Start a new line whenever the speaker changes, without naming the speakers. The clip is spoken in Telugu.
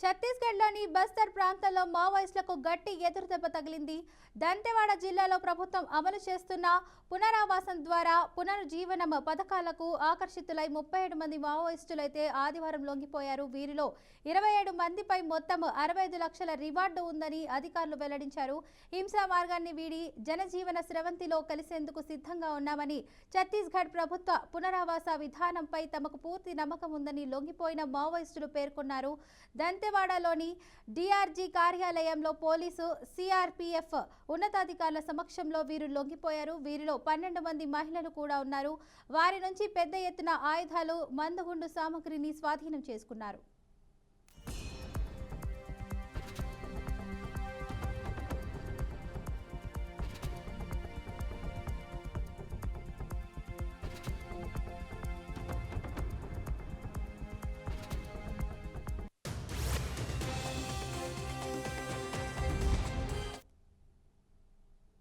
ఛత్తీస్గఢ్లోని బస్తర్ ప్రాంతంలో మావోయిస్టులకు గట్టి ఎదురుదెబ్బ తగిలింది. దంతెవాడ జిల్లాలో ప్రభుత్వం అమలు చేస్తున్న పునరావాసం ద్వారా పునరుజ్జీవనం పథకాలకు ఆకర్షితులై 37 మంది మావోయిస్టులైతే ఆదివారం లొంగిపోయారు. వీరిలో 27 మందిపై మొత్తం 65 లక్షల రివార్డు ఉందని అధికారులు వెల్లడించారు. హింసా మార్గాన్ని వీడి జనజీవన స్రవంతిలో కలిసేందుకు సిద్ధంగా ఉన్నామని, ఛత్తీస్గఢ్ ప్రభుత్వ పునరావాస విధానంపై తమకు పూర్తి నమ్మకం ఉందని లొంగిపోయిన మావోయిస్టులు పేర్కొన్నారు. దంతెవాడలోని డిఆర్జీ కార్యాలయంలో పోలీసు, సిఆర్పీఎఫ్ ఉన్నతాధికారుల సమక్షంలో వీరు లొంగిపోయారు. వీరిలో 12 మంది మహిళలు కూడా ఉన్నారు. వారి నుంచి పెద్ద ఎత్తున ఆయుధాలు, మందుగుండు సామగ్రిని స్వాధీనం చేసుకున్నారు.